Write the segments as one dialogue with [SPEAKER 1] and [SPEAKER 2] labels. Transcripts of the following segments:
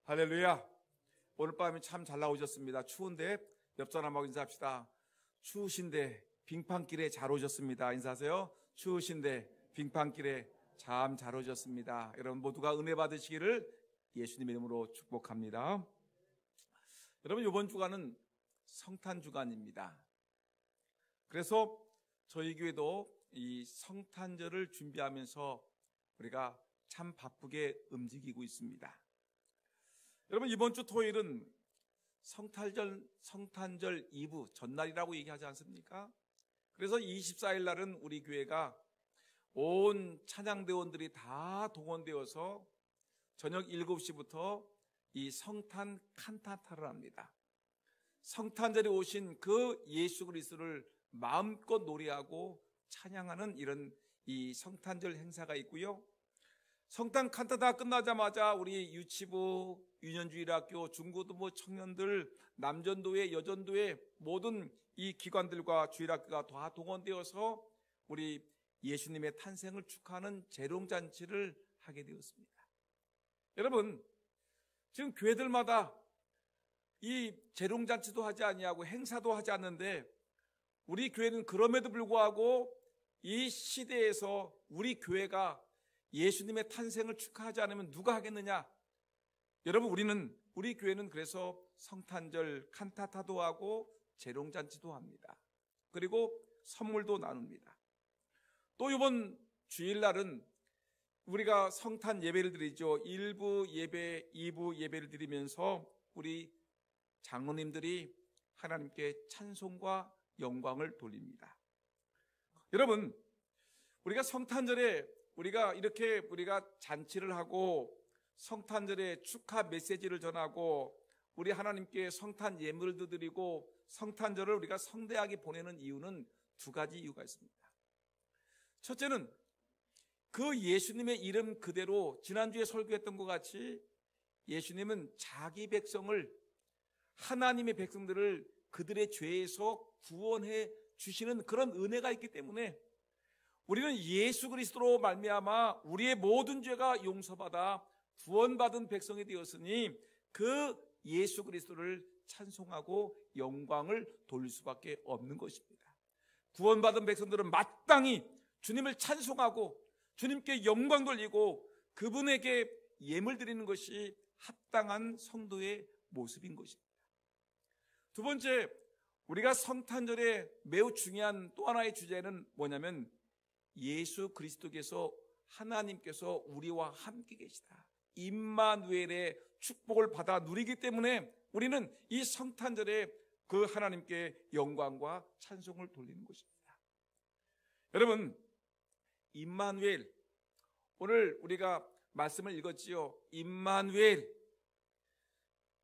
[SPEAKER 1] 할렐루야. 오늘 밤에 참 잘 나오셨습니다. 추운데 옆 사람하고 인사합시다. 추우신데 빙판길에 잘 오셨습니다. 인사하세요. 추우신데 빙판길에 참 잘 오셨습니다. 여러분 모두가 은혜 받으시기를 예수님의 이름으로 축복합니다. 여러분 이번 주간은 성탄 주간입니다. 그래서 저희 교회도 이 성탄절을 준비하면서 우리가 참 바쁘게 움직이고 있습니다. 여러분 이번 주 토요일은 성탄절 이브 전날이라고 얘기하지 않습니까? 그래서 24일 날은 우리 교회가 온 찬양대원들이 다 동원되어서 저녁 7시부터 이 성탄 칸타타를 합니다. 성탄절에 오신 그 예수 그리스도를 마음껏 노래하고 찬양하는 이런 이 성탄절 행사가 있고요. 성탄 칸타타 끝나자마자 우리 유치부, 유년주일학교, 중고등부 청년들, 남전도회, 여전도회 모든 이 기관들과 주일학교가 다 동원되어서 우리 예수님의 탄생을 축하하는 재롱잔치를 하게 되었습니다. 여러분 지금 교회들마다 이 재롱잔치도 하지 아니하고 행사도 하지 않는데 우리 교회는 그럼에도 불구하고 이 시대에서 우리 교회가 예수님의 탄생을 축하하지 않으면 누가 하겠느냐? 여러분 우리 교회는 그래서 성탄절 칸타타도 하고 재롱잔치도 합니다. 그리고 선물도 나눕니다. 또 이번 주일날은 우리가 성탄 예배를 드리죠. 1부 예배, 2부 예배를 드리면서 우리 장로님들이 하나님께 찬송과 영광을 돌립니다. 여러분 우리가 성탄절에 우리가 잔치를 하고 성탄절에 축하 메시지를 전하고 우리 하나님께 성탄 예물도 드리고 성탄절을 우리가 성대하게 보내는 이유는 두 가지 이유가 있습니다. 첫째는 그 예수님의 이름 그대로 지난주에 설교했던 것 같이 예수님은 자기 백성을, 하나님의 백성들을 그들의 죄에서 구원해 주시는 그런 은혜가 있기 때문에 우리는 예수 그리스도로 말미암아 우리의 모든 죄가 용서받아 구원받은 백성이 되었으니 그 예수 그리스도를 찬송하고 영광을 돌릴 수밖에 없는 것입니다. 구원받은 백성들은 마땅히 주님을 찬송하고 주님께 영광 돌리고 그분에게 예물 드리는 것이 합당한 성도의 모습인 것입니다. 두 번째, 우리가 성탄절에 매우 중요한 또 하나의 주제는 뭐냐면 예수 그리스도께서 하나님께서 우리와 함께 계시다. 임마누엘의 축복을 받아 누리기 때문에 우리는 이 성탄절에 그 하나님께 영광과 찬송을 돌리는 것입니다. 여러분 임마누엘, 오늘 우리가 말씀을 읽었지요. 임마누엘,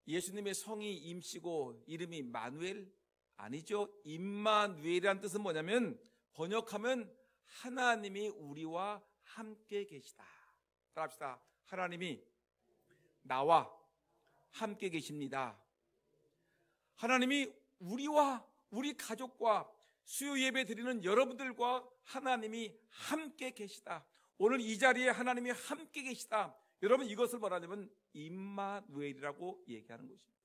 [SPEAKER 1] 예수님의 성이 임씨고 이름이 마누엘? 아니죠. 임마누엘이라는 뜻은 뭐냐면 번역하면 하나님이 우리와 함께 계시다. 따라합시다. 하나님이 나와 함께 계십니다. 하나님이 우리와 우리 가족과 수요 예배 드리는 여러분들과 하나님이 함께 계시다. 오늘 이 자리에 하나님이 함께 계시다. 여러분 이것을 말하자면 임마누엘이라고 얘기하는 것입니다.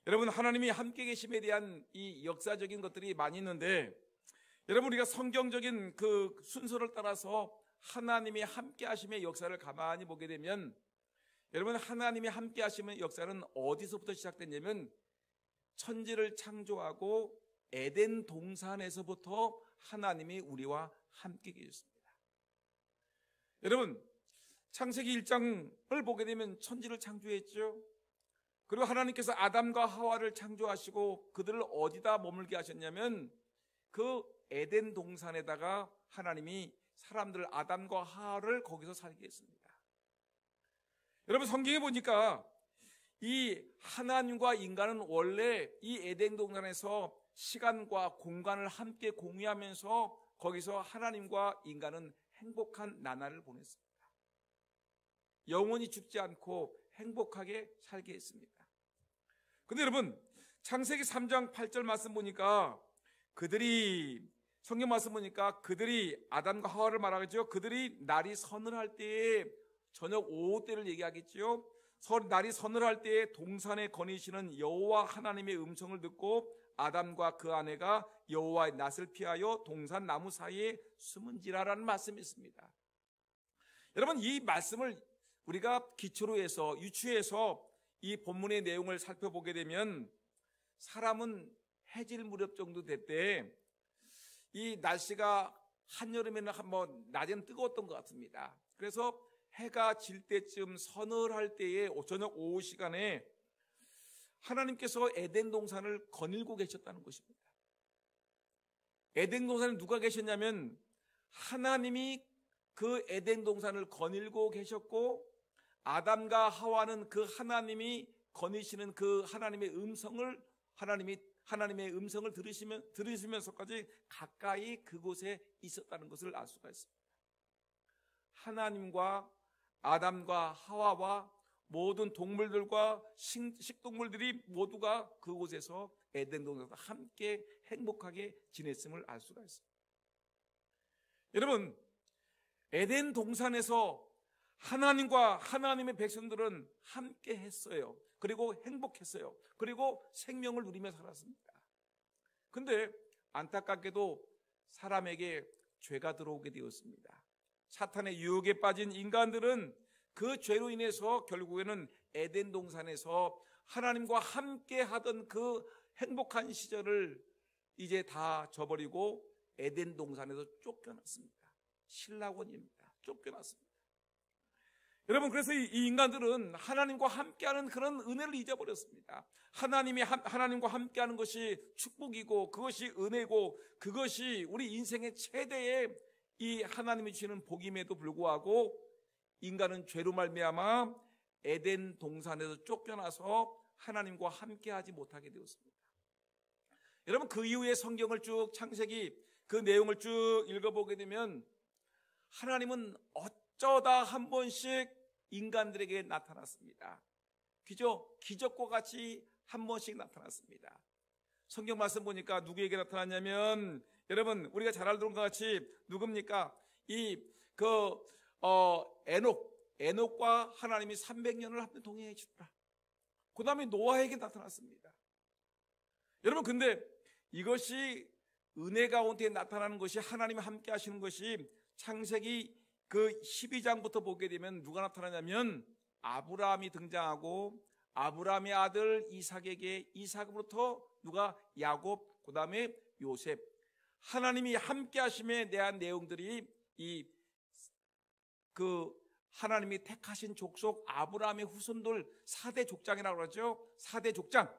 [SPEAKER 1] 여러분 하나님이 함께 계심에 대한 이 역사적인 것들이 많이 있는데 여러분 우리가 성경적인 그 순서를 따라서 하나님이 함께 하심의 역사를 가만히 보게 되면 여러분 하나님이 함께 하심의 역사는 어디서부터 시작됐냐면 천지를 창조하고 에덴 동산에서부터 하나님이 우리와 함께 계셨습니다. 여러분 창세기 1장을 보게 되면 천지를 창조했죠. 그리고 하나님께서 아담과 하와를 창조하시고 그들을 어디다 머물게 하셨냐면 그 에덴 동산에다가 하나님이 사람들 아담과 하와를 거기서 살게 했습니다. 여러분 성경에 보니까 이 하나님과 인간은 원래 이 에덴 동산에서 시간과 공간을 함께 공유하면서 거기서 하나님과 인간은 행복한 나날을 보냈습니다. 영원히 죽지 않고 행복하게 살게 했습니다. 근데 여러분 창세기 3장 8절 말씀 보니까 성경 말씀 보니까 그들이 아담과 하와를 말하겠죠. 그들이 날이 서늘할 때에 저녁 오후 때를 얘기하겠죠. 날이 서늘할 때에 동산에 거니시는 여호와 하나님의 음성을 듣고 아담과 그 아내가 여호와의 낯을 피하여 동산 나무 사이에 숨은지라라는 말씀이 있습니다. 여러분, 이 말씀을 우리가 기초로 해서 유추해서 이 본문의 내용을 살펴보게 되면 사람은 해질 무렵 정도 될 때 이 날씨가 한여름에는 낮에는 뜨거웠던 것 같습니다. 그래서 해가 질 때쯤 서늘할 때에 저녁 오후 시간에 하나님께서 에덴 동산을 거닐고 계셨다는 것입니다. 에덴 동산에 누가 계셨냐면 하나님이 그 에덴 동산을 거닐고 계셨고, 아담과 하와는 그 하나님이 거니시는 그 하나님의 음성을 하나님의 음성을 들으시면서까지 가까이 그곳에 있었다는 것을 알 수가 있습니다. 하나님과 아담과 하와와 모든 동물들과 식동물들이 모두가 그곳에서 에덴 동산에서 함께 행복하게 지냈음을 알 수가 있습니다. 여러분, 에덴 동산에서 하나님과 하나님의 백성들은 함께 했어요. 그리고 행복했어요. 그리고 생명을 누리며 살았습니다. 근데 안타깝게도 사람에게 죄가 들어오게 되었습니다. 사탄의 유혹에 빠진 인간들은 그 죄로 인해서 결국에는 에덴 동산에서 하나님과 함께 하던 그 행복한 시절을 이제 다 저버리고 에덴 동산에서 쫓겨났습니다. 신라원입니다. 쫓겨났습니다. 여러분, 그래서 이 인간들은 하나님과 함께하는 그런 은혜를 잊어버렸습니다. 하나님과 함께하는 것이 축복이고 그것이 은혜고 그것이 우리 인생의 최대의 이 하나님이 주시는 복임에도 불구하고 인간은 죄로 말미암아 에덴 동산에서 쫓겨나서 하나님과 함께하지 못하게 되었습니다. 여러분, 그 이후에 성경을 쭉 창세기 그 내용을 쭉 읽어보게 되면 하나님은 어쩌다 한 번씩 인간들에게 나타났습니다. 기적과 같이 한 번씩 나타났습니다. 성경 말씀 보니까 누구에게 나타났냐면, 여러분, 우리가 잘 알던 것 같이 누굽니까? 에녹과 하나님이 300년을 함께 동행해 주더라. 그 다음에 노아에게 나타났습니다. 여러분, 근데 이것이 은혜 가운데 나타나는 것이, 하나님이 함께 하시는 것이 창세기 그 12장부터 보게 되면 누가 나타나냐면 아브라함이 등장하고, 아브라함의 아들 이삭으로부터 누가? 야곱, 그 다음에 요셉. 하나님이 함께 하심에 대한 내용들이 하나님이 택하신 족속 아브라함의 후손들 4대 족장이라고 그러죠. 4대 족장.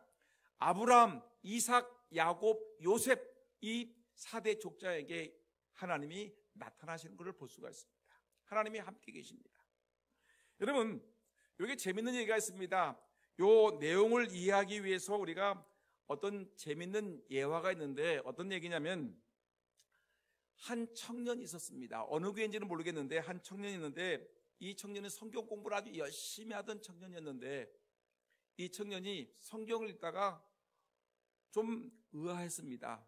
[SPEAKER 1] 아브라함, 이삭, 야곱, 요셉, 이 4대 족장에게 하나님이 나타나시는 것을 볼 수가 있습니다. 하나님이 함께 계십니다. 여러분, 여기 재밌는 얘기가 있습니다. 요 내용을 이해하기 위해서 우리가 어떤 재밌는 예화가 있는데, 어떤 얘기냐면 한 청년이 있었습니다. 어느 교회인지는 모르겠는데 한 청년이 있는데, 이 청년은 성경 공부를 아주 열심히 하던 청년이었는데, 이 청년이 성경을 읽다가 좀 의아했습니다.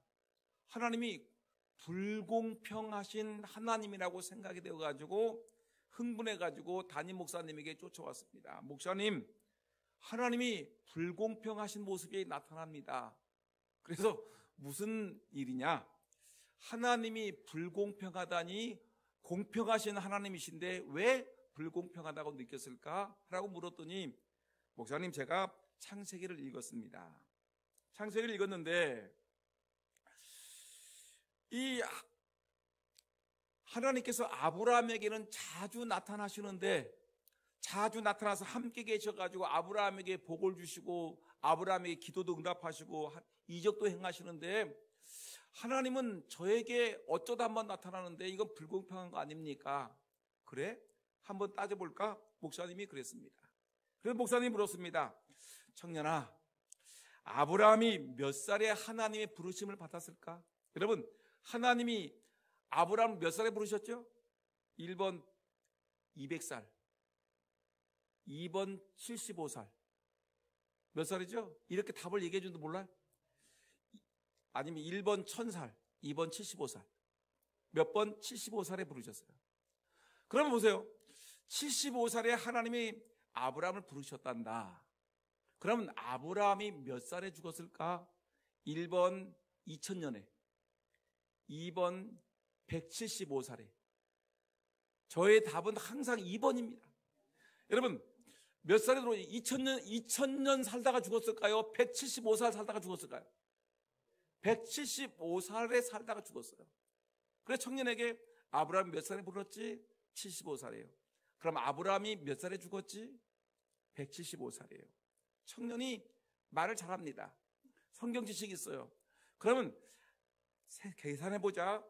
[SPEAKER 1] 하나님이 불공평하신 하나님이라고 생각이 되어가지고 흥분해가지고 담임 목사님에게 쫓아왔습니다. 목사님, 하나님이 불공평하신 모습이 나타납니다. 그래서 무슨 일이냐? 하나님이 불공평하다니 공평하신 하나님이신데 왜 불공평하다고 느꼈을까? 라고 물었더니, 목사님, 제가 창세기를 읽었습니다. 창세기를 읽었는데 이 하나님께서 아브라함에게는 자주 나타나시는데, 자주 나타나서 함께 계셔가지고 아브라함에게 복을 주시고 아브라함에게 기도도 응답하시고 이적도 행하시는데, 하나님은 저에게 어쩌다 한번 나타나는데 이건 불공평한 거 아닙니까? 그래? 한번 따져볼까? 목사님이 그랬습니다. 그래서 목사님이 물었습니다. 청년아, 아브라함이 몇 살에 하나님의 부르심을 받았을까? 여러분, 하나님이 아브라함을 몇 살에 부르셨죠? 1번 200살, 2번 75살. 몇 살이죠? 이렇게 답을 얘기해 주는데 몰라요? 아니면 1번 1000살, 2번 75살. 몇 번? 75살에 부르셨어요. 그러면 보세요. 75살에 하나님이 아브라함을 부르셨단다. 그러면 아브라함이 몇 살에 죽었을까? 1번 2000년에, 2번 175살에. 저의 답은 항상 2번입니다. 여러분, 몇 살에 들어 2000년 살다가 죽었을까요? 175살 살다가 죽었을까요? 175살에 살다가 죽었어요. 그래서 청년에게 아브라함이 몇 살에 불렀지? 75살이에요. 그럼 아브라함이 몇 살에 죽었지? 175살이에요. 청년이 말을 잘합니다. 성경 지식이 있어요. 그러면 계산해보자.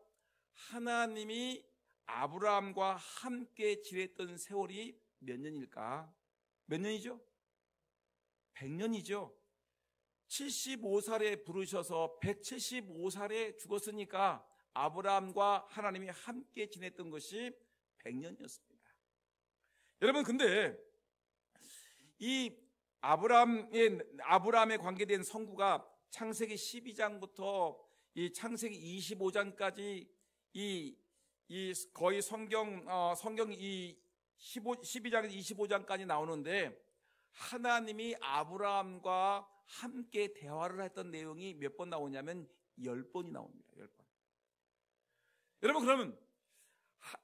[SPEAKER 1] 하나님이 아브라함과 함께 지냈던 세월이 몇 년일까? 몇 년이죠? 100년이죠. 75살에 부르셔서 175살에 죽었으니까 아브라함과 하나님이 함께 지냈던 것이 100년이었습니다. 여러분, 근데 이 아브라함에 관계된 선구가 창세기 12장부터 이 창세기 25장까지 이 거의 성경 이 12장에서 25장까지 나오는데, 하나님이 아브라함과 함께 대화를 했던 내용이 몇 번 나오냐면 10번이 나옵니다. 10번. 여러분, 그러면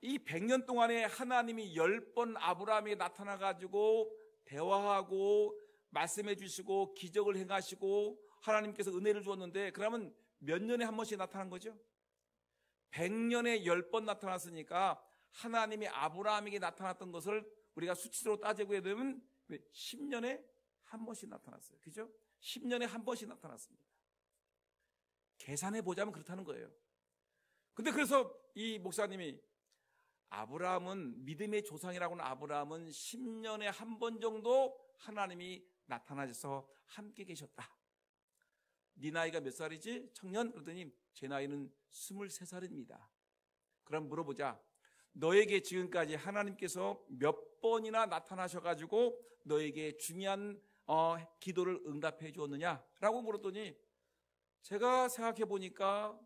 [SPEAKER 1] 이 100년 동안에 하나님이 10번 아브라함에게 나타나가지고 대화하고 말씀해 주시고 기적을 행하시고 하나님께서 은혜를 주었는데, 그러면 몇 년에 한 번씩 나타난 거죠? 100년에 10번 나타났으니까 하나님이 아브라함에게 나타났던 것을 우리가 수치로 따지고 해야 되면 10년에 한 번씩 나타났어요. 그죠? 10년에 한 번씩 나타났습니다. 계산해 보자면 그렇다는 거예요. 근데 그래서 이 목사님이 아브라함은 믿음의 조상이라고는 아브라함은 10년에 한 번 정도 하나님이 나타나셔서 함께 계셨다. 네 나이가 몇 살이지? 청년? 그러더니 제 나이는 23살입니다. 그럼 물어보자. 너에게 지금까지 하나님께서 몇 번이나 나타나셔가지고 너에게 중요한 기도를 응답해 주었느냐라고 물었더니, 제가 생각해 보니까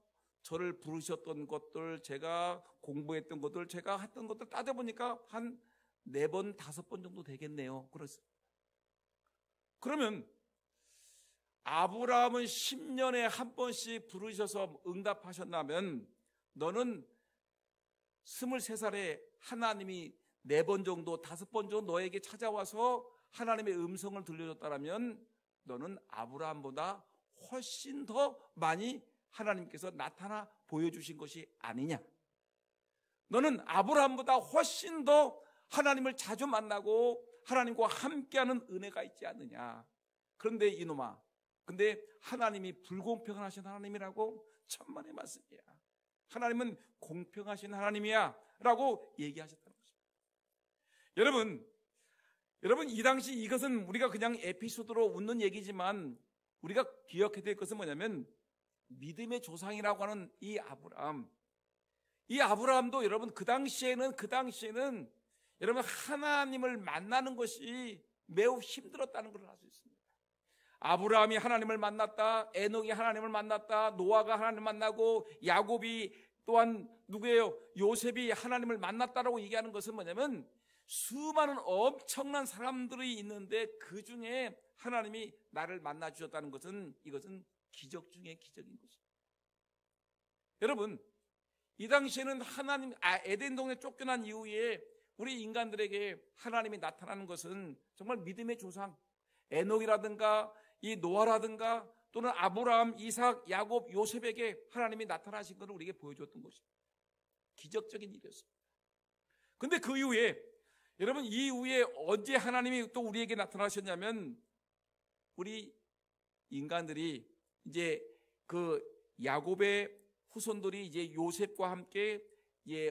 [SPEAKER 1] 저를 부르셨던 것들, 제가 공부했던 것들, 제가 했던 것들 따져보니까 한 4번, 5번 정도 되겠네요. 그랬어요. 그러면 아브라함은 10년에 한 번씩 부르셔서 응답하셨다면, 너는 23살에 하나님이 4번 정도, 5번 정도 너에게 찾아와서 하나님의 음성을 들려줬다면 너는 아브라함보다 훨씬 더 많이 하나님께서 나타나 보여주신 것이 아니냐. 너는 아브라함보다 훨씬 더 하나님을 자주 만나고 하나님과 함께하는 은혜가 있지 않느냐. 그런데 이놈아, 근데 하나님이 불공평하신 하나님이라고? 천만의 말씀이야. 하나님은 공평하신 하나님이야 라고 얘기하셨다는 것입니다. 여러분 이 당시 이것은 우리가 그냥 에피소드로 웃는 얘기지만 우리가 기억해야 될 것은 뭐냐면, 믿음의 조상이라고 하는 이 아브라함도 여러분 그 당시에는 여러분 하나님을 만나는 것이 매우 힘들었다는 것을 알 수 있습니다. 아브라함이 하나님을 만났다, 에녹이 하나님을 만났다, 노아가 하나님을 만나고 야곱이 또한 누구예요? 요셉이 하나님을 만났다라고 얘기하는 것은 뭐냐면, 수많은 엄청난 사람들이 있는데 그 중에 하나님이 나를 만나 주셨다는 것은, 이것은 기적 중에 기적인 것입니다. 여러분, 이 당시에는 하나님 에덴 동네 쫓겨난 이후에 우리 인간들에게 하나님이 나타나는 것은 정말 믿음의 조상 에녹이라든가 이 노아라든가 또는 아브라함, 이삭, 야곱, 요셉에게 하나님이 나타나신 것을 우리에게 보여줬던 것입니다. 기적적인 일이었습니다. 그런데 그 이후에, 여러분 이 이후에 언제 하나님이 또 우리에게 나타나셨냐면, 우리 인간들이 이제 그 야곱의 후손들이 이제 요셉과 함께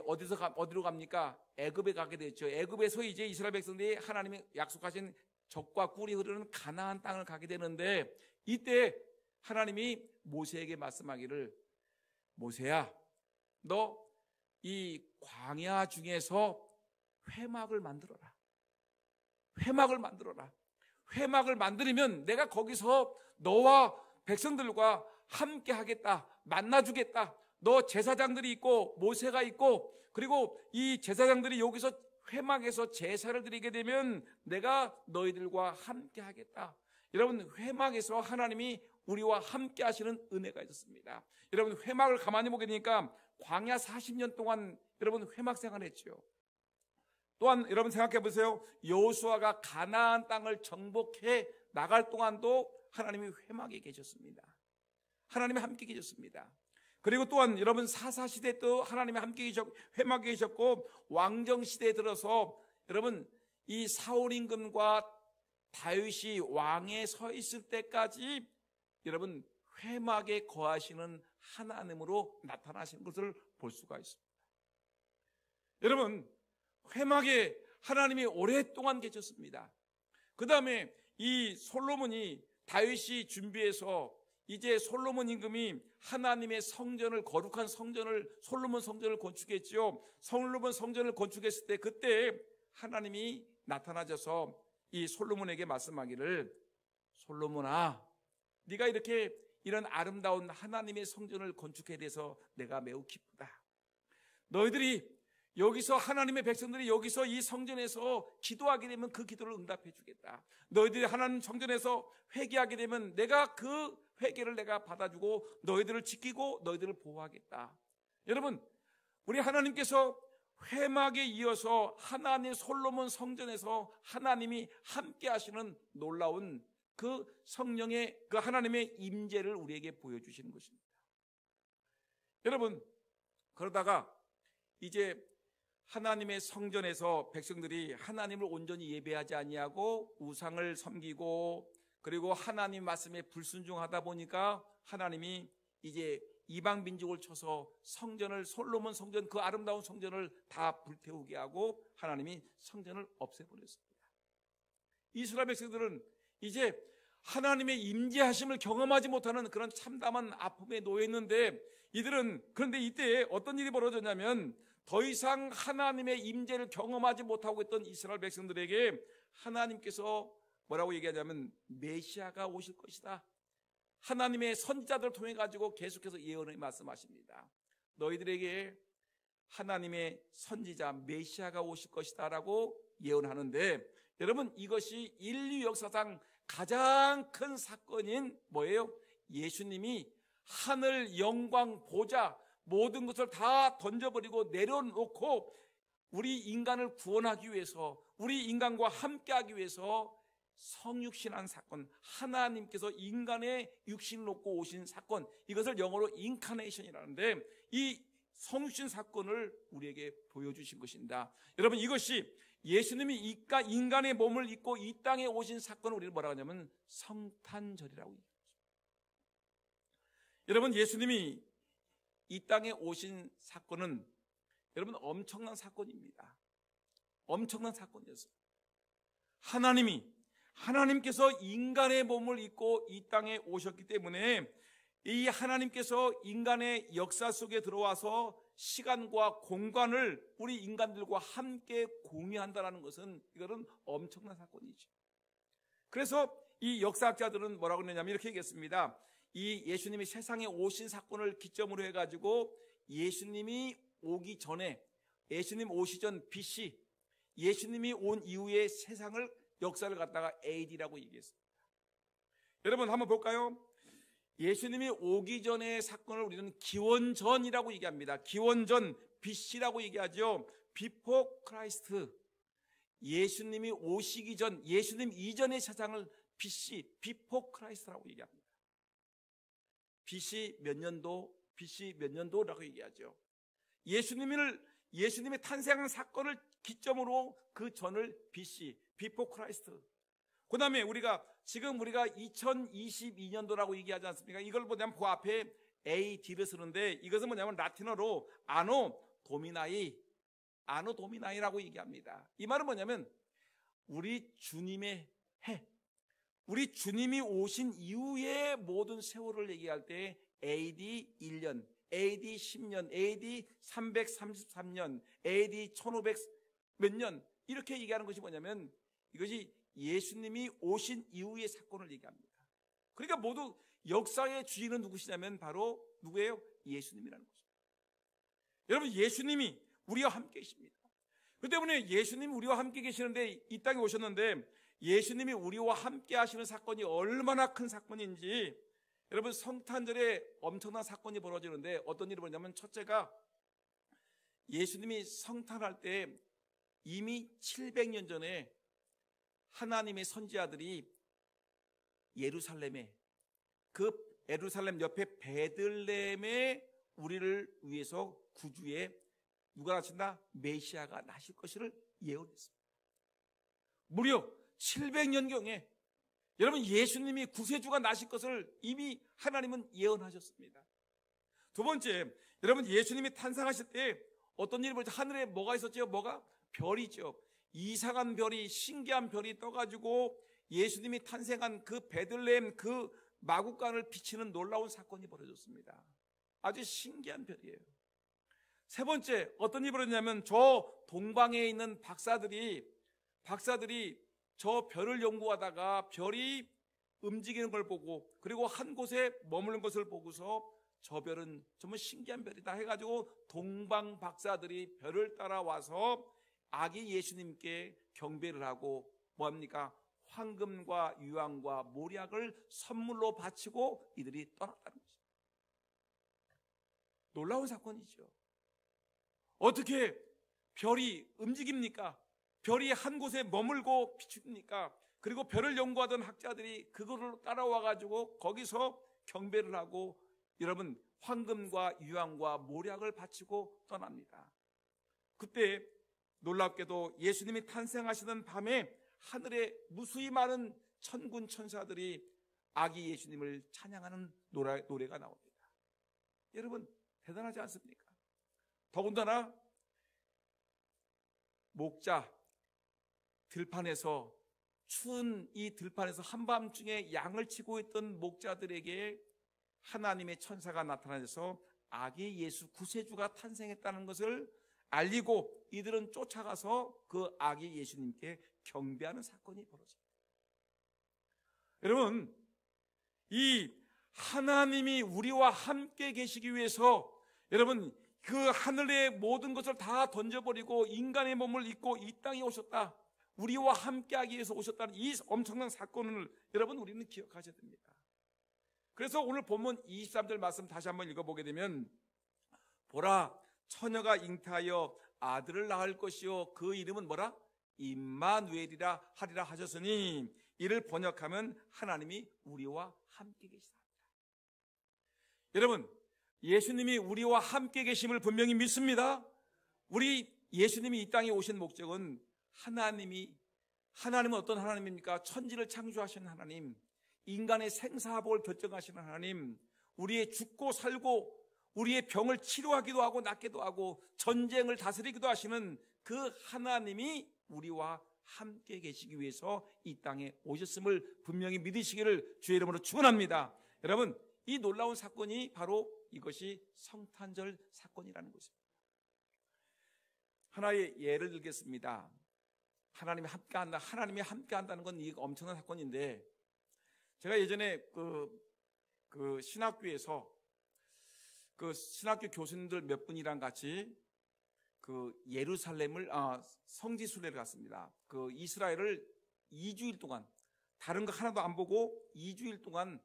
[SPEAKER 1] 어디로 갑니까? 애굽에 가게 됐죠. 애굽에서 이제 이스라엘 백성들이 하나님이 약속하신 젖과 꿀이 흐르는 가나안 땅을 가게 되는데, 이때 하나님이 모세에게 말씀하기를, 모세야, 너 이 광야 중에서 회막을 만들어라. 회막을 만들면 내가 거기서 너와 백성들과 함께 하겠다. 만나주겠다. 너 제사장들이 있고 모세가 있고, 그리고 이 제사장들이 여기서 회막에서 제사를 드리게 되면 내가 너희들과 함께 하겠다. 여러분, 회막에서 하나님이 우리와 함께 하시는 은혜가 있었습니다. 여러분, 회막을 가만히 보게 되니까 광야 40년 동안 여러분 회막 생활했죠. 또한 여러분 생각해 보세요. 여호수아가 가나안 땅을 정복해 나갈 동안도 하나님이 회막에 계셨습니다. 하나님이 함께 계셨습니다. 그리고 또한 여러분 사사시대 때 하나님이 함께 회막에 계셨고, 왕정시대에 들어서 여러분 이 사울 임금과 다윗이 왕에 서 있을 때까지 여러분 회막에 거하시는 하나님으로 나타나시는 것을 볼 수가 있습니다. 여러분, 회막에 하나님이 오랫동안 계셨습니다. 그 다음에 이 솔로몬이, 다윗이 준비해서 이제 솔로몬 임금이 하나님의 성전을, 거룩한 성전을, 솔로몬 성전을 건축했지요. 솔로몬 성전을 건축했을 때 그때 하나님이 나타나셔서 이 솔로몬에게 말씀하기를, 솔로몬아, 네가 이렇게 이런 아름다운 하나님의 성전을 건축해 대해서 내가 매우 기쁘다. 너희들이 여기서, 하나님의 백성들이 여기서 이 성전에서 기도하게 되면 그 기도를 응답해 주겠다. 너희들이 하나님 성전에서 회개하게 되면 내가 그 회개를 내가 받아주고 너희들을 지키고 너희들을 보호하겠다. 여러분, 우리 하나님께서 회막에 이어서 하나님 솔로몬 성전에서 하나님이 함께 하시는 놀라운 그 성령의, 그 하나님의 임재를 우리에게 보여주시는 것입니다. 여러분, 그러다가 이제 하나님의 성전에서 백성들이 하나님을 온전히 예배하지 아니하고 우상을 섬기고, 그리고 하나님 말씀에 불순종하다 보니까 하나님이 이제 이방 민족을 쳐서 성전을, 솔로몬 성전, 그 아름다운 성전을 다 불태우게 하고 하나님이 성전을 없애버렸습니다. 이스라엘 백성들은 이제 하나님의 임재하심을 경험하지 못하는 그런 참담한 아픔에 놓여 있는데, 이들은, 그런데 이때 어떤 일이 벌어졌냐면, 더 이상 하나님의 임재를 경험하지 못하고 있던 이스라엘 백성들에게 하나님께서 뭐라고 얘기하냐면 메시아가 오실 것이다. 하나님의 선지자들을 통해 가지고 계속해서 예언을 말씀하십니다. 너희들에게 하나님의 선지자 메시아가 오실 것이다 라고 예언하는데, 여러분, 이것이 인류 역사상 가장 큰 사건인 뭐예요? 예수님이 하늘 영광 보좌 모든 것을 다 던져버리고 내려놓고 우리 인간을 구원하기 위해서, 우리 인간과 함께하기 위해서 성육신한 사건, 하나님께서 인간의 육신을 놓고 오신 사건, 이것을 영어로 인카네이션이라는데, 이 성육신 사건을 우리에게 보여주신 것입니다. 여러분, 이것이 예수님이 인간의 몸을 입고 이 땅에 오신 사건을 우리는 뭐라고 하냐면 성탄절이라고 얘기합니다. 여러분, 예수님이 이 땅에 오신 사건은 여러분 엄청난 사건입니다. 엄청난 사건이었어요. 하나님께서 인간의 몸을 입고 이 땅에 오셨기 때문에 이 하나님께서 인간의 역사 속에 들어와서 시간과 공간을 우리 인간들과 함께 공유한다는 것은, 이거는 엄청난 사건이죠. 그래서 이 역사학자들은 뭐라고 그러냐면 이렇게 얘기했습니다. 이 예수님이 세상에 오신 사건을 기점으로 해가지고 예수님이 오기 전에, 예수님 오시 전 BC, 예수님이 온 이후의 세상을, 역사를 갖다가 AD라고 얘기했습니다. 여러분 한번 볼까요? 예수님이 오기 전의 사건을 우리는 기원전이라고 얘기합니다. 기원전, BC라고 얘기하죠. Before Christ. 예수님이 오시기 전, 예수님 이전의 세상을 BC, Before Christ라고 얘기합니다. BC 몇 년도, BC 몇 년도라고 얘기하죠. 예수님의 탄생한 사건을 기점으로 그 전을 BC, Before Christ. 그 다음에 지금 우리가 2022년도라고 얘기하지 않습니까? 이걸 뭐냐면 그 앞에 AD를 쓰는데, 이것은 뭐냐면 라틴어로 아노 도미나이라고 얘기합니다. 이 말은 뭐냐면 우리 주님의 해, 우리 주님이 오신 이후의 모든 세월을 얘기할 때 AD 1년, AD 10년, AD 333년, AD 1500 몇 년, 이렇게 얘기하는 것이 뭐냐면 이것이 예수님이 오신 이후의 사건을 얘기합니다. 그러니까 모두 역사의 주인은 누구시냐면 바로 누구예요? 예수님이라는 거죠. 여러분, 예수님이 우리와 함께 계십니다. 그 때문에 예수님이 우리와 함께 계시는데, 이 땅에 오셨는데 예수님이 우리와 함께 하시는 사건이 얼마나 큰 사건인지, 여러분, 성탄절에 엄청난 사건이 벌어지는데 어떤 일이 벌어지냐면, 첫째가 예수님이 성탄할 때 이미 700년 전에 하나님의 선지자들이 예루살렘에, 그 예루살렘 옆에 베들레헴에 우리를 위해서 구주에 누가 나신다? 메시아가 나실 것을 예언했습니다. 무려 700년경에 여러분, 예수님이 구세주가 나실 것을 이미 하나님은 예언하셨습니다. 두 번째, 여러분, 예수님이 탄생하실 때 어떤 일이 벌어졌죠? 하늘에 뭐가 있었죠? 뭐가? 별이죠. 이상한 별이, 신기한 별이 떠가지고 예수님이 탄생한 그 베들레헴 그 마구간을 비치는 놀라운 사건이 벌어졌습니다. 아주 신기한 별이에요. 세 번째, 어떤 일이 벌어졌냐면, 저 동방에 있는 박사들이 저 별을 연구하다가 별이 움직이는 걸 보고, 그리고 한 곳에 머무는 것을 보고서 저 별은 정말 신기한 별이다 해가지고 동방 박사들이 별을 따라와서 아기 예수님께 경배를 하고 뭐합니까? 황금과 유황과 모략을 선물로 바치고 이들이 떠났다는 것입니다. 놀라운 사건이죠. 어떻게 별이 움직입니까? 별이 한 곳에 머물고 비춥니까? 그리고 별을 연구하던 학자들이 그거를 따라와가지고 거기서 경배를 하고, 여러분, 황금과 유황과 모략을 바치고 떠납니다. 그때 놀랍게도 예수님이 탄생하시는 밤에 하늘에 무수히 많은 천군 천사들이 아기 예수님을 찬양하는 노래가 나옵니다. 여러분, 대단하지 않습니까? 더군다나 목자, 들판에서, 추운 이 들판에서 한밤중에 양을 치고 있던 목자들에게 하나님의 천사가 나타나서 아기 예수 구세주가 탄생했다는 것을 알리고 이들은 쫓아가서 그 아기 예수님께 경배하는 사건이 벌어집니다. 여러분, 이 하나님이 우리와 함께 계시기 위해서, 여러분, 그 하늘의 모든 것을 다 던져버리고 인간의 몸을 입고 이 땅에 오셨다, 우리와 함께하기 위해서 오셨다는 이 엄청난 사건을 여러분, 우리는 기억하셔야 됩니다. 그래서 오늘 본문 23절 말씀 다시 한번 읽어보게 되면, 보라, 처녀가 잉태하여 아들을 낳을 것이요 그 이름은 뭐라? 임마누엘이라 하리라 하셨으니, 이를 번역하면 하나님이 우리와 함께 계시다. 여러분, 예수님이 우리와 함께 계심을 분명히 믿습니다. 우리 예수님이 이 땅에 오신 목적은 하나님은 어떤 하나님입니까? 천지를 창조하신 하나님, 인간의 생사복을 결정하시는 하나님, 우리의 죽고 살고 우리의 병을 치료하기도 하고 낫기도 하고 전쟁을 다스리기도 하시는 그 하나님이 우리와 함께 계시기 위해서 이 땅에 오셨음을 분명히 믿으시기를 주의 이름으로 축원합니다. 여러분, 이 놀라운 사건이 바로 이것이 성탄절 사건이라는 것입니다. 하나의 예를 들겠습니다. 하나님이 함께한다는 건 이 엄청난 사건인데, 제가 예전에 그 신학교에서 그 신학교 교수님들 몇 분이랑 같이 그 예루살렘을 성지 순례를 갔습니다. 그 이스라엘을 2주일 동안 다른 거 하나도 안 보고 2주일 동안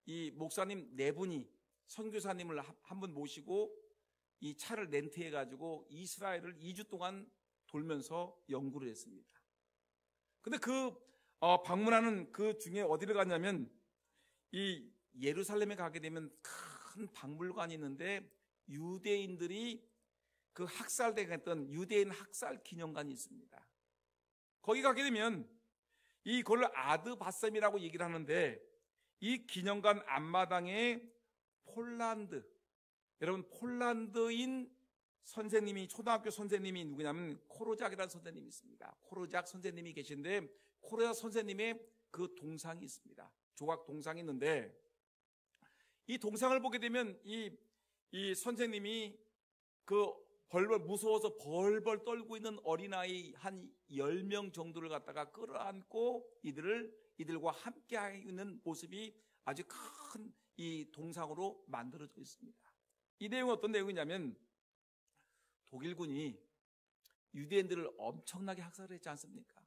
[SPEAKER 1] 이 목사님 4분이 선교사님을 한 분 모시고 이 차를 렌트해 가지고 이스라엘을 2주 동안 돌면서 연구를 했습니다. 근데 방문하는 그 중에 어디를 갔냐면, 이 예루살렘에 가게 되면 큰 박물관이 있는데 유대인들이 그 학살당했던 유대인 학살 기념관이 있습니다. 거기 가게 되면 이걸 아드바셈이라고 얘기를 하는데, 이 기념관 앞마당에 여러분, 폴란드인 선생님이, 초등학교 선생님이 누구냐면 코로작이라는 선생님이 있습니다. 코로작 선생님이 계신데, 코로작 선생님의 그 동상이 있습니다. 조각 동상이 있는데, 이 동상을 보게 되면 이 선생님이 그 무서워서 벌벌 떨고 있는 어린아이 한 10명 정도를 갖다가 끌어안고 이들과 함께 있는 모습이 아주 큰 이 동상으로 만들어져 있습니다. 이 내용은 어떤 내용이냐면, 독일군이 유대인들을 엄청나게 학살했지 않습니까?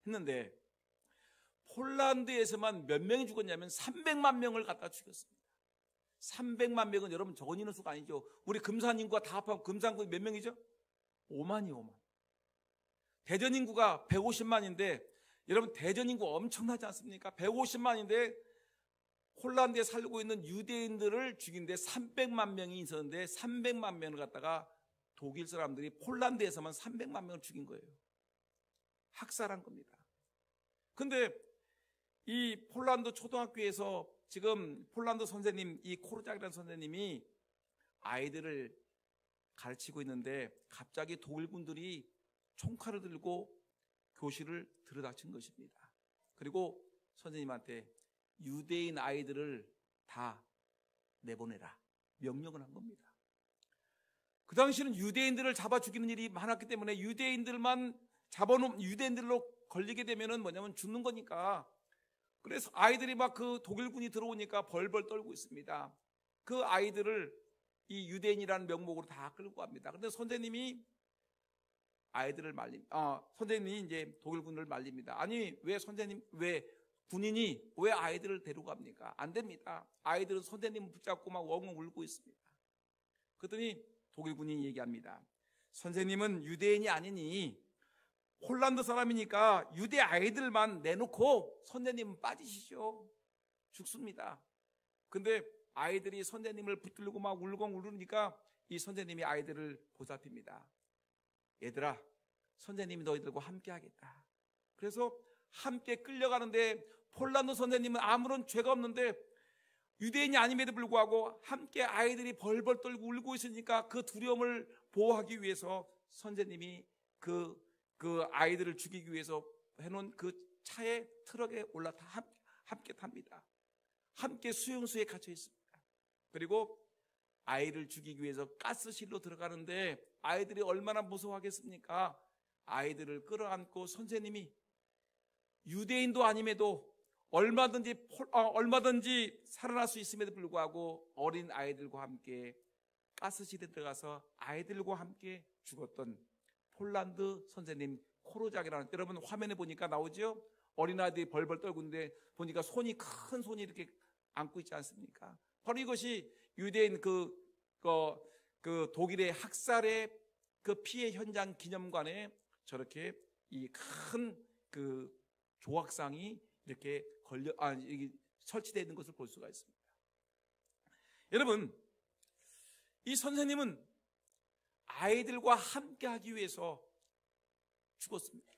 [SPEAKER 1] 했는데 폴란드에서만 몇 명이 죽었냐면 300만 명을 갖다 죽였습니다. 300만 명은 여러분 적은 인원 수가 아니죠. 우리 금산 인구가 다 합하면 금산구 몇 명이죠? 5만이요, 5만. 대전 인구가 150만인데 여러분 대전 인구 엄청나지 않습니까? 150만인데 폴란드에 살고 있는 유대인들을 죽인 데 300만 명이 있었는데 300만 명을 갖다가 독일 사람들이 폴란드에서만 300만 명을 죽인 거예요. 학살한 겁니다. 근데 이 폴란드 초등학교에서 지금 폴란드 선생님, 이 코르작이라는 선생님이 아이들을 가르치고 있는데 갑자기 독일군들이 총칼을 들고 교실을 들이닥친 것입니다. 그리고 선생님한테 유대인 아이들을 다 내보내라 명령을 한 겁니다. 그 당시에는 유대인들을 잡아 죽이는 일이 많았기 때문에 유대인들만 잡아놓은 유대인들로 걸리게 되면은 뭐냐면 죽는 거니까. 그래서 아이들이 막 그 독일군이 들어오니까 벌벌 떨고 있습니다. 그 아이들을 이 유대인이라는 명목으로 다 끌고 갑니다. 그런데 선생님이 아이들을 선생님이 이제 독일군을 말립니다. 아니 왜 군인이 왜 아이들을 데려갑니까? 안 됩니다. 아이들은 선생님을 붙잡고 막 엉엉 울고 있습니다. 그랬더니 독일군이 얘기합니다. 선생님은 유대인이 아니니 폴란드 사람이니까 유대 아이들만 내놓고 선생님은 빠지시죠. 죽습니다. 근데 아이들이 선생님을 붙들고 막 울고 울으니까 이 선생님이 아이들을 보살핍니다. 얘들아, 선생님이 너희들과 함께 하겠다. 그래서 함께 끌려가는데 폴란드 선생님은 아무런 죄가 없는데 유대인이 아님에도 불구하고 함께 아이들이 벌벌 떨고 울고 있으니까 그 두려움을 보호하기 위해서 선생님이 그 아이들을 죽이기 위해서 해놓은 그 차에 트럭에 올라타 함께 탑니다. 함께 수용소에 갇혀 있습니다. 그리고 아이를 죽이기 위해서 가스실로 들어가는데 아이들이 얼마나 무서워하겠습니까? 아이들을 끌어안고 선생님이 유대인도 아님에도 얼마든지 살아날 수 있음에도 불구하고 어린 아이들과 함께 가스실에 들어가서 아이들과 함께 죽었던 폴란드 선생님 코르작이라는, 여러분 화면에 보니까 나오죠? 어린아이들이 벌벌 떨고 있는데 보니까 큰 손이 이렇게 안고 있지 않습니까? 바로 이것이 유대인 그 독일의 학살의 그 피해 현장 기념관에 저렇게 이 큰 그 조각상이 이렇게 설치되어 있는 것을 볼 수가 있습니다. 여러분, 이 선생님은 아이들과 함께 하기 위해서 죽었습니다.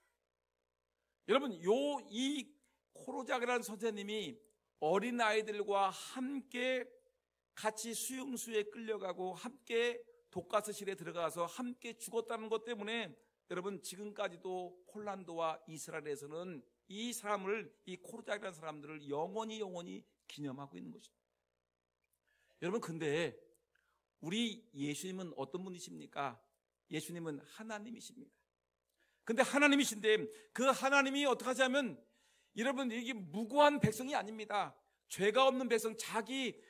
[SPEAKER 1] 여러분, 이 코르작이라는 선생님이 어린 아이들과 함께 같이 수용소에 끌려가고 함께 독가스실에 들어가서 함께 죽었다는 것 때문에 여러분 지금까지도 폴란드와 이스라엘에서는 이 사람을, 이 코르작이라는 사람들을 영원히 기념하고 있는 것입니다. 여러분, 근데 우리 예수님은 어떤 분이십니까? 예수님은 하나님이십니다. 근데 하나님이신데 그 하나님이 어떻게 하자면 여러분 이게 무고한 백성이 아닙니다. 죄가 없는 백성, 자기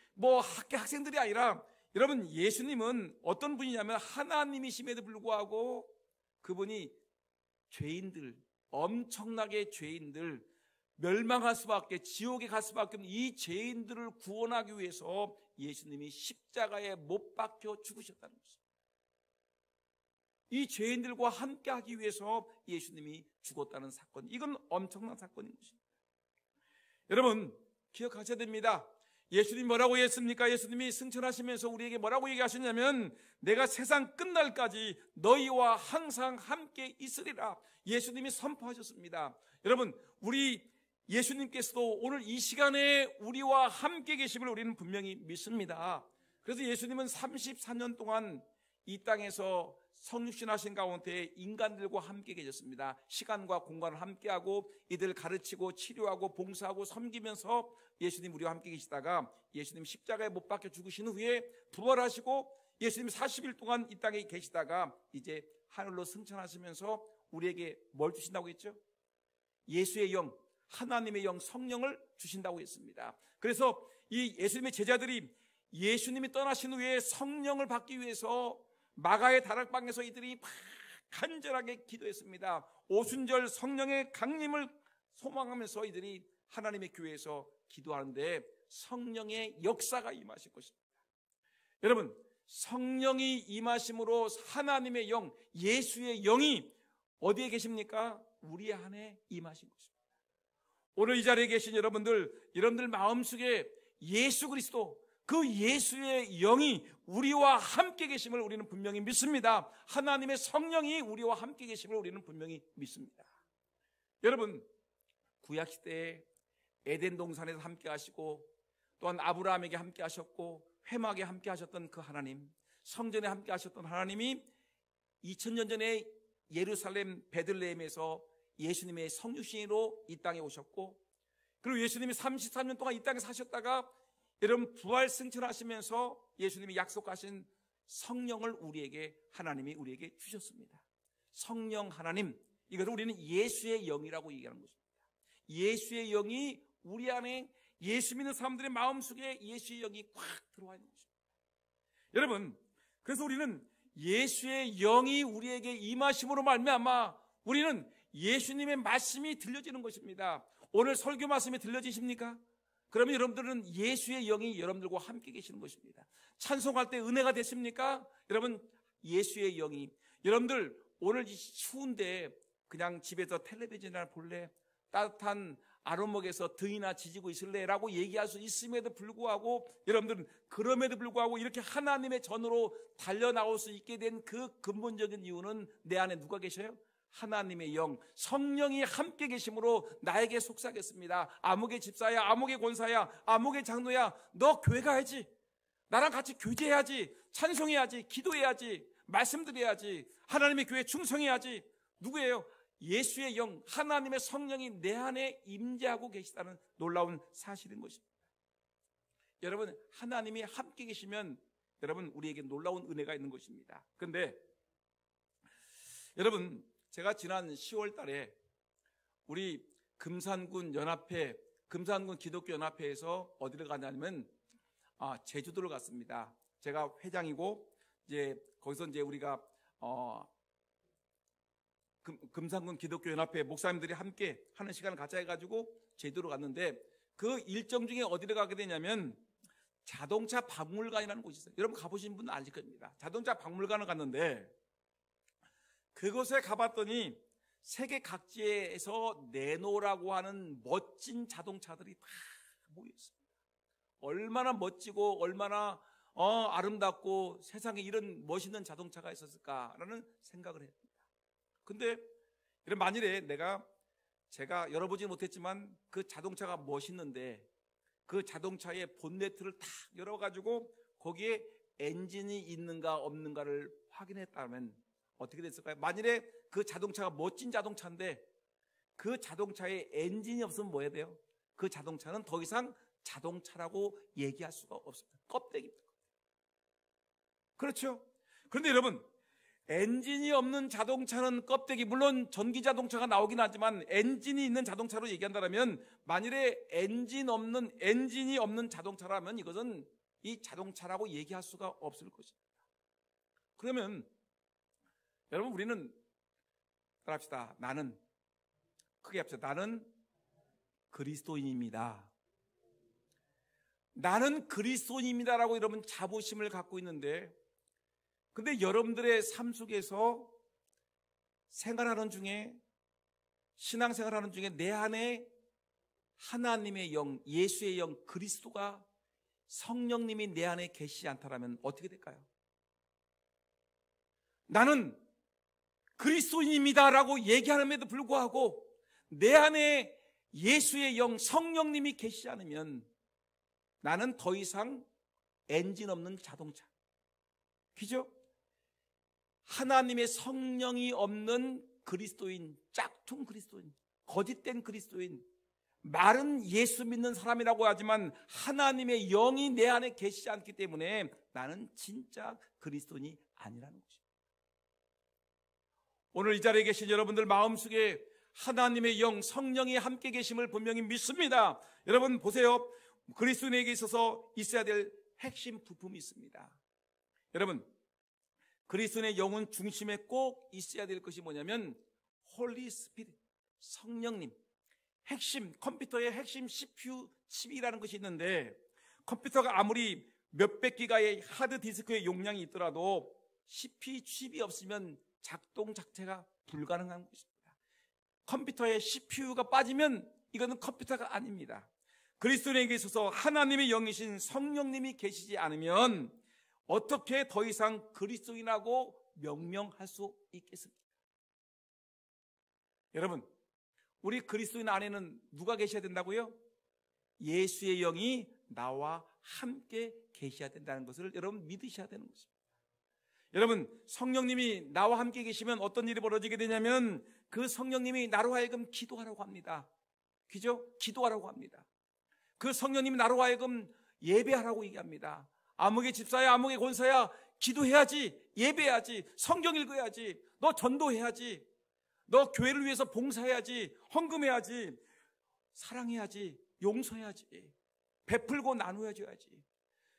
[SPEAKER 1] 학생들이 아니라 여러분 예수님은 어떤 분이냐면 하나님이심에도 불구하고 그분이 죄인들, 엄청나게 죄인들, 멸망할 수밖에, 지옥에 갈 수밖에 없는 이 죄인들을 구원하기 위해서 예수님이 십자가에 못 박혀 죽으셨다는 것입니다. 이 죄인들과 함께 하기 위해서 예수님이 죽었다는 사건, 이건 엄청난 사건인 것입니다. 여러분 기억하셔야 됩니다. 예수님이 뭐라고 했습니까? 예수님이 승천하시면서 우리에게 뭐라고 얘기하셨냐면 내가 세상 끝날까지 너희와 항상 함께 있으리라 예수님이 선포하셨습니다. 여러분, 우리 예수님께서도 오늘 이 시간에 우리와 함께 계심을 우리는 분명히 믿습니다. 그래서 예수님은 34년 동안 이 땅에서 성육신하신 가운데 인간들과 함께 계셨습니다. 시간과 공간을 함께하고 이들을 가르치고 치료하고 봉사하고 섬기면서 예수님 우리와 함께 계시다가 예수님 십자가에 못 박혀 죽으신 후에 부활하시고 예수님 40일 동안 이 땅에 계시다가 이제 하늘로 승천하시면서 우리에게 뭘 주신다고 했죠? 예수의 영, 하나님의 영, 성령을 주신다고 했습니다. 그래서 이 예수님의 제자들이 예수님이 떠나신 후에 성령을 받기 위해서 마가의 다락방에서 이들이 막 간절하게 기도했습니다. 오순절 성령의 강림을 소망하면서 이들이 하나님의 교회에서 기도하는데 성령의 역사가 임하실 것입니다. 여러분, 성령이 임하심으로 하나님의 영, 예수의 영이 어디에 계십니까? 우리 안에 임하신 것입니다. 오늘 이 자리에 계신 여러분들 마음속에 예수 그리스도, 그 예수의 영이 우리와 함께 계심을 우리는 분명히 믿습니다. 하나님의 성령이 우리와 함께 계심을 우리는 분명히 믿습니다. 여러분, 구약시대에 에덴 동산에서 함께 하시고 또한 아브라함에게 함께 하셨고 회막에 함께 하셨던 그 하나님, 성전에 함께 하셨던 하나님이 2000년 전에 예루살렘 베들레헴에서 예수님의 성육신으로 이 땅에 오셨고, 그리고 예수님이 33년 동안 이 땅에 사셨다가 여러분 부활 승천하시면서 예수님이 약속하신 성령을 하나님이 우리에게 주셨습니다. 성령 하나님, 이것을 우리는 예수의 영이라고 얘기하는 것입니다. 예수의 영이 우리 안에, 예수 믿는 사람들의 마음속에 예수의 영이 꽉 들어와 있는 것입니다. 여러분, 그래서 우리는 예수의 영이 우리에게 임하심으로 말미암아 우리는 예수님의 말씀이 들려지는 것입니다. 오늘 설교 말씀이 들려지십니까? 그러면 여러분들은 예수의 영이 여러분들과 함께 계시는 것입니다. 찬송할 때 은혜가 되십니까? 여러분, 예수의 영이, 여러분들 오늘 이 추운데 그냥 집에서 텔레비전이나 볼래? 따뜻한 아로목에서 등이나 지지고 있을래? 라고 얘기할 수 있음에도 불구하고 여러분들은 그럼에도 불구하고 이렇게 하나님의 전으로 달려나올 수 있게 된 그 근본적인 이유는 내 안에 누가 계셔요? 하나님의 영, 성령이 함께 계심으로 나에게 속삭였습니다. 아무개 집사야, 아무개 권사야, 아무개 장로야, 너 교회 가야지, 나랑 같이 교제해야지, 찬송해야지, 기도해야지, 말씀드려야지, 하나님의 교회에 충성해야지. 누구예요? 예수의 영, 하나님의 성령이 내 안에 임재하고 계시다는 놀라운 사실인 것입니다. 여러분, 하나님이 함께 계시면 여러분 우리에게 놀라운 은혜가 있는 것입니다. 그런데 여러분, 제가 지난 10월 달에 우리 금산군 기독교 연합회에서 어디를 가냐면 제주도를 갔습니다. 제가 회장이고 이제 거기서 이제 우리가 금산군 기독교 연합회 목사님들이 함께 하는 시간을 갖자 해가지고 제주도로 갔는데 그 일정 중에 어디를 가게 되냐면 자동차 박물관이라는 곳이 있어요. 여러분 가보신 분은 아실 겁니다. 자동차 박물관을 갔는데 그곳에 가봤더니 세계 각지에서 네노라고 하는 멋진 자동차들이 다 모여있습니다. 얼마나 멋지고 얼마나 아름답고 세상에 이런 멋있는 자동차가 있었을까라는 생각을 했습니다. 근데 만일에 제가 열어보지 못했지만 그 자동차가 멋있는데 그 자동차의 본네트를 탁 열어가지고 거기에 엔진이 있는가 없는가를 확인했다면 어떻게 됐을까요? 만일에 그 자동차가 멋진 자동차인데 그 자동차에 엔진이 없으면 뭐 해야 돼요? 그 자동차는 더 이상 자동차라고 얘기할 수가 없습니다. 껍데기입니다. 그렇죠? 그런데 여러분, 엔진이 없는 자동차는 껍데기, 물론 전기 자동차가 나오긴 하지만 엔진이 있는 자동차로 얘기한다면 만일에 엔진이 없는 자동차라면 이것은 이 자동차라고 얘기할 수가 없을 것입니다. 그러면 여러분, 우리는 따라합시다. 크게 합시다. 나는 그리스도인입니다. 나는 그리스도인입니다라고 여러분 자부심을 갖고 있는데, 근데 여러분들의 삶 속에서 생활하는 중에, 신앙생활하는 중에 내 안에 하나님의 영, 예수의 영, 그리스도가, 성령님이 내 안에 계시지 않다라면 어떻게 될까요? 나는 그리스도인입니다라고 얘기하는데도 불구하고 내 안에 예수의 영, 성령님이 계시지 않으면 나는 더 이상 엔진 없는 자동차, 그죠? 하나님의 성령이 없는 그리스도인, 짝퉁 그리스도인, 거짓된 그리스도인, 말은 예수 믿는 사람이라고 하지만 하나님의 영이 내 안에 계시지 않기 때문에 나는 진짜 그리스도인이 아니라는 것입니다. 오늘 이 자리에 계신 여러분들 마음속에 하나님의 영, 성령이 함께 계심을 분명히 믿습니다. 여러분 보세요. 그리스도인에게 있어서 있어야 될 핵심 부품이 있습니다. 여러분, 그리스도인의 영혼 중심에 꼭 있어야 될 것이 뭐냐면 홀리 스피릿, 성령님. 핵심, 컴퓨터의 핵심 CPU 칩이라는 것이 있는데, 컴퓨터가 아무리 몇백 기가의 하드디스크의 용량이 있더라도 CPU 칩이 없으면 작동 자체가 불가능한 것입니다. 컴퓨터의 CPU가 빠지면 이거는 컴퓨터가 아닙니다. 그리스도인에게 있어서 하나님의 영이신 성령님이 계시지 않으면 어떻게 더 이상 그리스도인이라고 명명할 수 있겠습니까? 여러분, 우리 그리스도인 안에는 누가 계셔야 된다고요? 예수의 영이 나와 함께 계셔야 된다는 것을 여러분 믿으셔야 되는 것입니다. 여러분, 성령님이 나와 함께 계시면 어떤 일이 벌어지게 되냐면 그 성령님이 나로 하여금 기도하라고 합니다. 그죠? 기도하라고 합니다. 그 성령님이 나로 하여금 예배하라고 얘기합니다. 아무개 집사야, 아무개 권사야, 기도해야지, 예배해야지, 성경 읽어야지, 너 전도해야지, 너 교회를 위해서 봉사해야지, 헌금해야지, 사랑해야지, 용서해야지, 베풀고 나누어줘야지.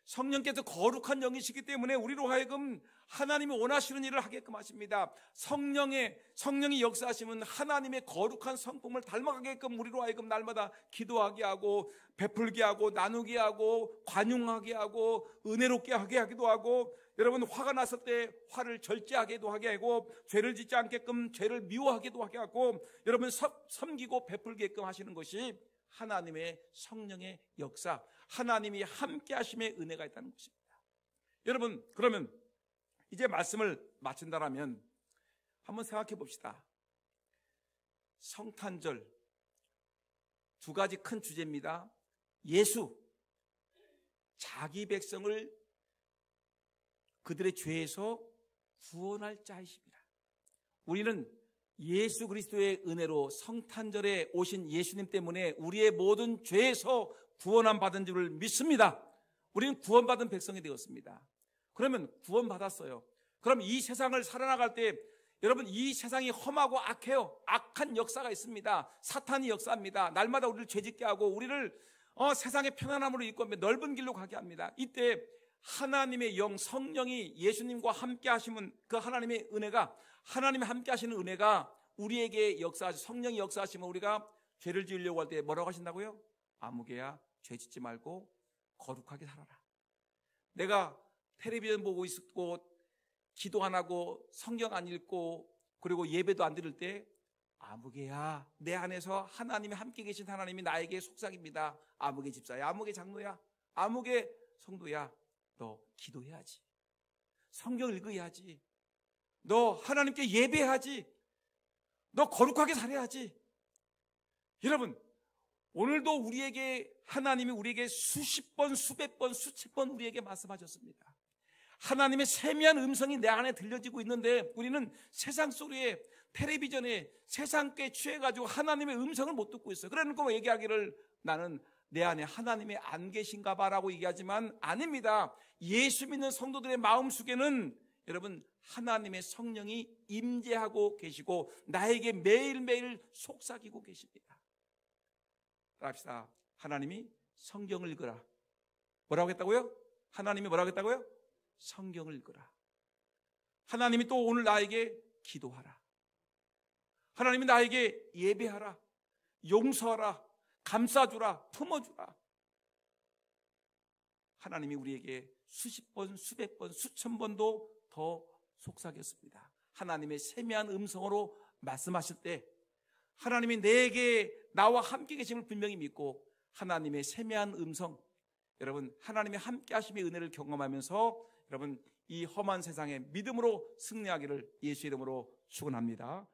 [SPEAKER 1] 성령께서 거룩한 영이시기 때문에 우리로 하여금 하나님이 원하시는 일을 하게끔 하십니다. 성령이 역사하시면 하나님의 거룩한 성품을 닮아가게끔 우리로 하여금 날마다 기도하게 하고, 베풀게 하고, 나누게 하고, 관용하게 하고, 은혜롭게 하게 하기도 하고, 여러분 화가 났을 때 화를 절제하게도 하게 하고, 죄를 짓지 않게끔 죄를 미워하게도 하게 하고, 여러분 섬기고 베풀게끔 하시는 것이 하나님의 성령의 역사, 하나님이 함께 하심의 은혜가 있다는 것입니다. 여러분, 그러면 이제 말씀을 마친다라면 한번 생각해 봅시다. 성탄절 두 가지 큰 주제입니다. 예수, 자기 백성을 그들의 죄에서 구원할 자이십니다. 우리는 예수 그리스도의 은혜로 성탄절에 오신 예수님 때문에 우리의 모든 죄에서 구원함 받은 줄을 믿습니다. 우리는 구원받은 백성이 되었습니다. 그러면 구원받았어요. 그럼 이 세상을 살아나갈 때 여러분, 이 세상이 험하고 악해요. 악한 역사가 있습니다. 사탄이 역사합니다. 날마다 우리를 죄짓게 하고 우리를 세상의 편안함으로 이끌고 넓은 길로 가게 합니다. 이때 하나님의 영, 성령이 예수님과 함께 하시면 그 하나님의 은혜가, 하나님이 함께 하시는 은혜가 우리에게 성령이 역사하시면 우리가 죄를 지으려고 할 때 뭐라고 하신다고요? 아무개야, 죄 짓지 말고 거룩하게 살아라. 내가 텔레비전 보고 있고 기도 안 하고 성경 안 읽고 그리고 예배도 안 드릴 때 아무개야, 내 안에서 하나님이 함께 계신 하나님이 나에게 속삭입니다. 아무개 집사야, 아무개 장로야, 아무개 성도야, 너 기도해야지, 성경 읽어야지, 너 하나님께 예배해야지, 너 거룩하게 살아야지. 여러분, 오늘도 하나님이 우리에게 수십 번, 수백 번, 수십 번 우리에게 말씀하셨습니다. 하나님의 세미한 음성이 내 안에 들려지고 있는데 우리는 세상 소리에, 텔레비전에, 세상께 취해가지고 하나님의 음성을 못 듣고 있어요. 그러니까 얘기하기를 나는 내 안에 하나님이 안 계신가 봐라고 얘기하지만 아닙니다. 예수 믿는 성도들의 마음속에는 여러분 하나님의 성령이 임재하고 계시고 나에게 매일매일 속삭이고 계십니다. 따라합시다. 하나님이 성경을 읽으라. 뭐라고 했다고요? 하나님이 뭐라고 했다고요? 성경을 읽으라. 하나님이 또 오늘 나에게 기도하라. 하나님이 나에게 예배하라. 용서하라. 감싸주라. 품어주라. 하나님이 우리에게 수십 번, 수백 번, 수천 번도 더 속삭였습니다. 하나님의 세미한 음성으로 말씀하실 때 하나님이 나와 함께 계심을 분명히 믿고 하나님의 세미한 음성, 여러분 하나님의 함께 하심의 은혜를 경험하면서 여러분 이 험한 세상에 믿음으로 승리하기를 예수 이름으로 축원합니다.